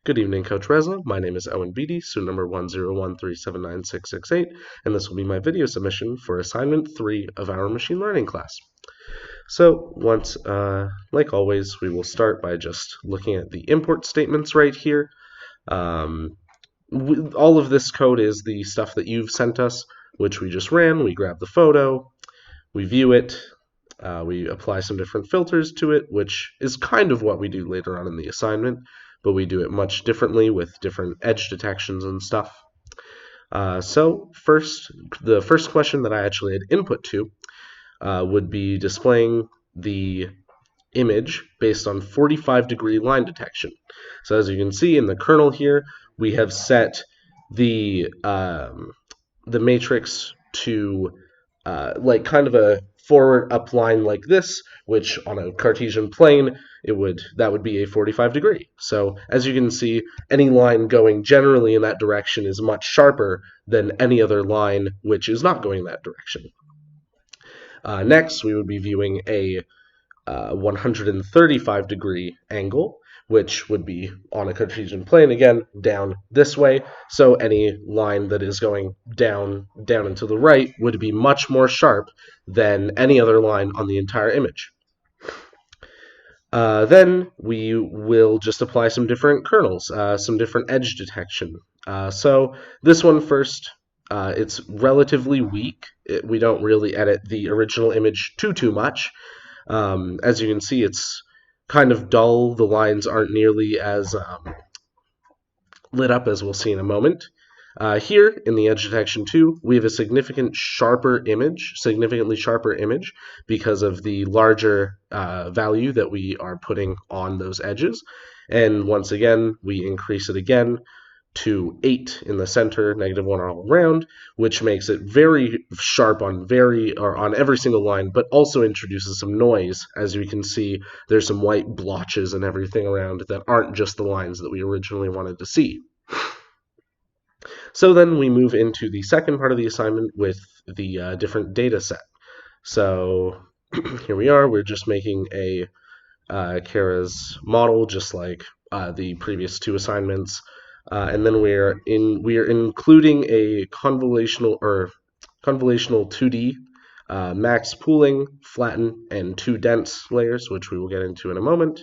Good evening, Coach Reza. My name is Owen Beatty, student number 101379668, and this will be my video submission for assignment 3 of our machine learning class. So like always, we will start by just looking at the import statements right here. All of this code is the stuff that you've sent us, which we just ran. We grab the photo, we view it, we apply some different filters to it, which is kind of what we do later on in the assignment, but we do it much differently with different edge detections and stuff. So the first question that I actually had input to would be displaying the image based on 45-degree line detection. So as you can see in the kernel here, we have set the matrix to like kind of a forward up line like this, which on a Cartesian plane that would be a 45 degree. So as you can see, any line going generally in that direction is much sharper than any other line which is not going that direction. Next, we would be viewing a 135 degree angle, which would be on a Cartesian plane, again, down this way. So any line that is going down and to the right would be much more sharp than any other line on the entire image. Then we will just apply some different kernels, some different edge detection. So this one first, it's relatively weak. We don't really edit the original image too much. As you can see, it's kind of dull. The lines aren't nearly as lit up as we'll see in a moment. Here in the edge detection 2, we have a significantly sharper image because of the larger value that we are putting on those edges. And once again, we increase it again to 8 in the center, -1 all around, which makes it very sharp on every single line, but also introduces some noise. As you can see, there's some white blotches and everything around that aren't just the lines that we originally wanted to see. So then we move into the second part of the assignment with the different data set. So here we are. We're just making a Keras model, just like the previous 2 assignments. And then we are including a convolutional 2D max pooling, flatten, and 2 dense layers, which we will get into in a moment.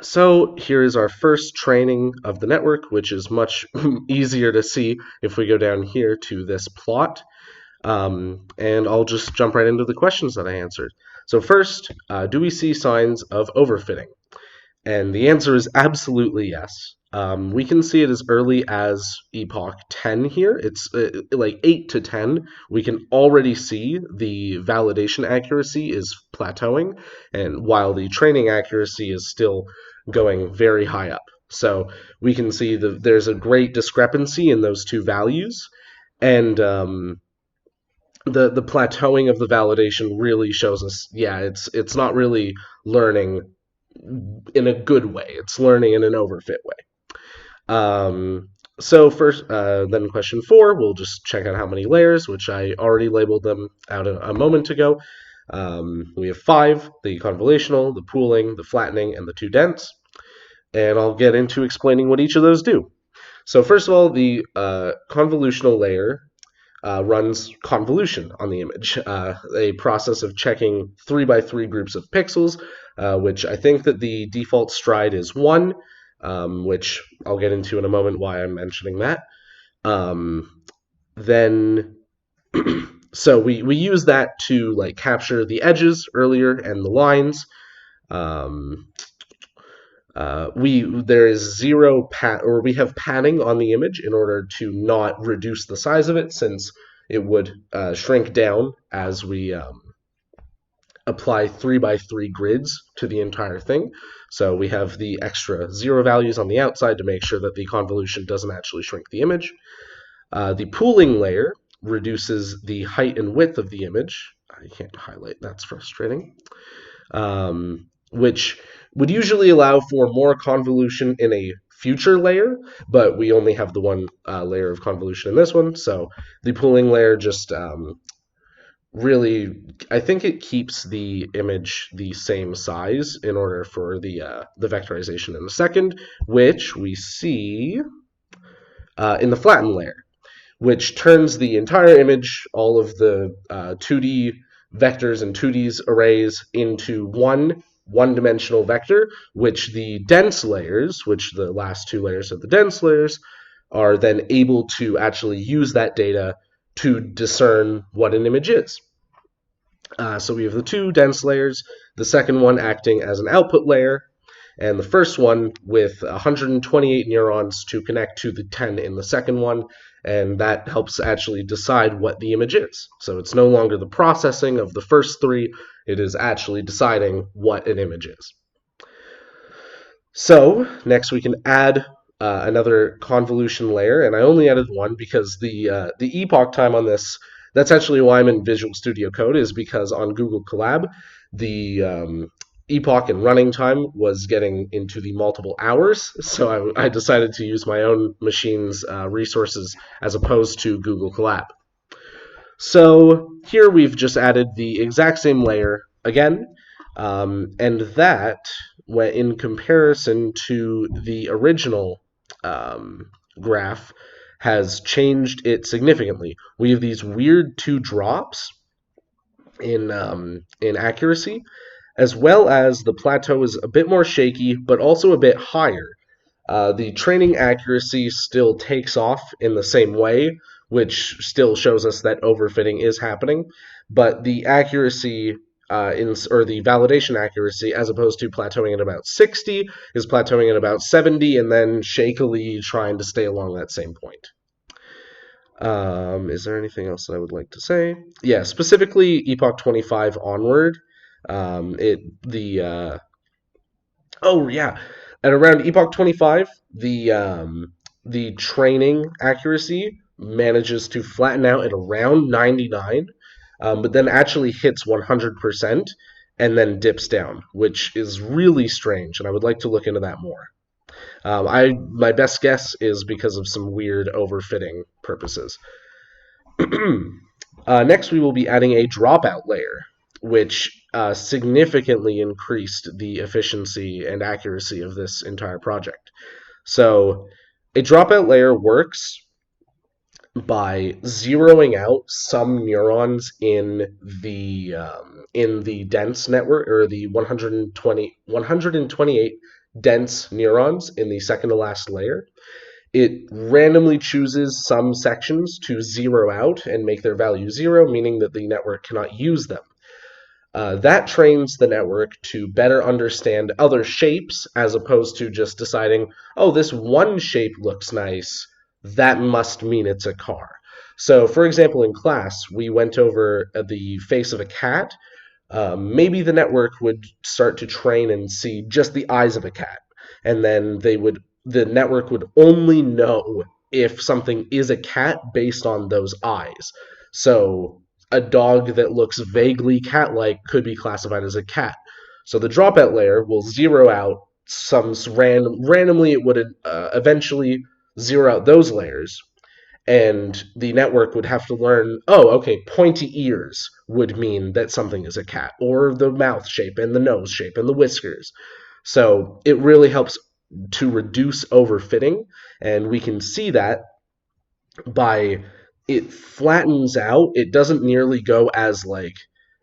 So here is our first training of the network, which is much easier to see if we go down here to this plot. And I'll just jump right into the questions that I answered. So first, do we see signs of overfitting? And the answer is absolutely yes. We can see it as early as epoch 10 here. It's like 8 to 10. We can already see the validation accuracy is plateauing, and while the training accuracy is still going very high up. So we can see there's a great discrepancy in those 2 values, and the plateauing of the validation really shows us, yeah, it's not really learning in a good way. It's learning in an overfit way. So first, then question 4, we'll just check out how many layers, which I already labeled them out a moment ago. We have 5, the convolutional, the pooling, the flattening, and the 2 dense. And I'll get into explaining what each of those do. So first of all, the convolutional layer runs convolution on the image, a process of checking 3x3 groups of pixels, which I think that the default stride is 1, which I'll get into in a moment why I'm mentioning that. Then so we use that to like capture the edges earlier and the lines. There is zero we have padding on the image in order to not reduce the size of it, since it would shrink down as we apply 3x3 grids to the entire thing. So we have the extra 0 values on the outside to make sure that the convolution doesn't actually shrink the image. The pooling layer reduces the height and width of the image. I can't highlight, that's frustrating. Which would usually allow for more convolution in a future layer, but we only have the 1 layer of convolution in this one, so the pooling layer just really, I think it keeps the image the same size in order for the vectorization in the second, which we see in the flatten layer, which turns the entire image, all of the 2D vectors and 2D arrays, into one-dimensional vector, which the dense layers, which the last two layers of the dense layers, are then able to actually use that data to discern what an image is. So we have the two dense layers, the second one acting as an output layer, and the first one with 128 neurons to connect to the 10 in the second one, and that helps actually decide what the image is. So it's no longer the processing of the first three, it is actually deciding what an image is. So next we can add another convolution layer, and I only added one because the epoch time on this, that's actually why I'm in Visual Studio Code, is because on Google Colab, the epoch and running time was getting into the multiple hours, so I decided to use my own machine's resources as opposed to Google Colab. So here we've just added the exact same layer again, and that, when in comparison to the original graph, has changed it significantly. We have these weird two drops in accuracy, as well as the plateau is a bit more shaky, but also a bit higher. The training accuracy still takes off in the same way, which still shows us that overfitting is happening, but the accuracy or the validation accuracy, as opposed to plateauing at about 60, is plateauing at about 70, and then shakily trying to stay along that same point. Is there anything else that I would like to say? Yeah, specifically Epoch 25 onward. Oh yeah, at around Epoch 25, the training accuracy manages to flatten out at around 99, but then actually hits 100% and then dips down, which is really strange, and I would like to look into that more. My best guess is because of some weird overfitting purposes. Next, we will be adding a dropout layer, which significantly increased the efficiency and accuracy of this entire project. So, a dropout layer works by zeroing out some neurons in the dense network, or the 128 dense neurons in the second to last layer. It randomly chooses some sections to zero out and make their value 0, meaning that the network cannot use them. That trains the network to better understand other shapes, as opposed to just deciding, oh, this one shape looks nice, that must mean it's a car. So, for example, in class, we went over the face of a cat. Maybe the network would start to train and see just the eyes of a cat, and then the network would only know if something is a cat based on those eyes. So a dog that looks vaguely cat-like could be classified as a cat. So the dropout layer will zero out some randomly. It would eventually zero out those layers, and the network would have to learn, oh, okay, pointy ears would mean that something is a cat, or the mouth shape and the nose shape and the whiskers. So it really helps to reduce overfitting, and we can see that by it flattens out. It doesn't nearly go as like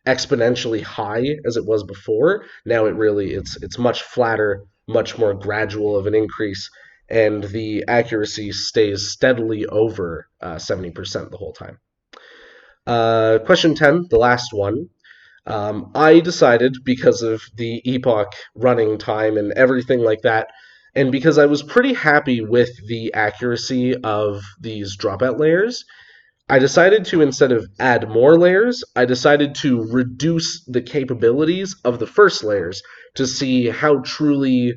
exponentially high as it was before. Now it's much flatter, much more gradual of an increase, and the accuracy stays steadily over 70% the whole time. Question 10, the last one. I decided, because of the epoch running time and everything like that, and because I was pretty happy with the accuracy of these dropout layers, I decided to, instead of add more layers, I decided to reduce the capabilities of the first layers to see how truly,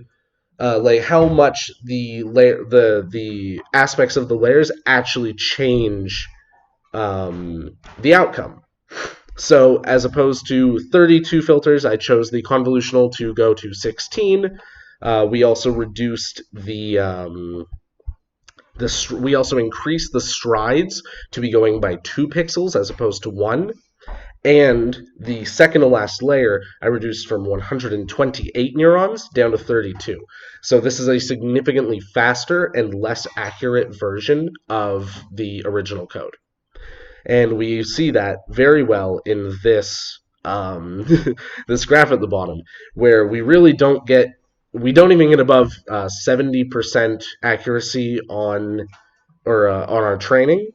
like how much the aspects of the layers actually change the outcome. So as opposed to 32 filters, I chose the convolutional to go to 16. We also reduced we also increased the strides to be going by 2 pixels as opposed to 1. And the second to last layer, I reduced from 128 neurons down to 32. So this is a significantly faster and less accurate version of the original code. And we see that very well in this this graph at the bottom, where we don't even get above 70% accuracy on our training,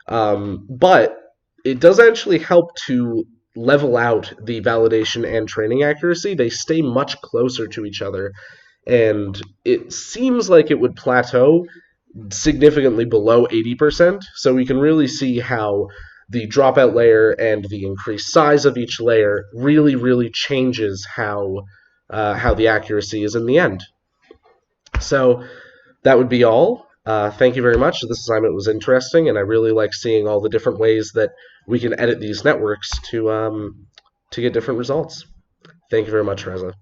but it does actually help to level out the validation and training accuracy. They stay much closer to each other, and it seems like it would plateau significantly below 80%. So we can really see how the dropout layer and the increased size of each layer really changes how the accuracy is in the end. So that would be all. Thank you very much. This assignment was interesting, and I really like seeing all the different ways that we can edit these networks to get different results. Thank you very much, Reza.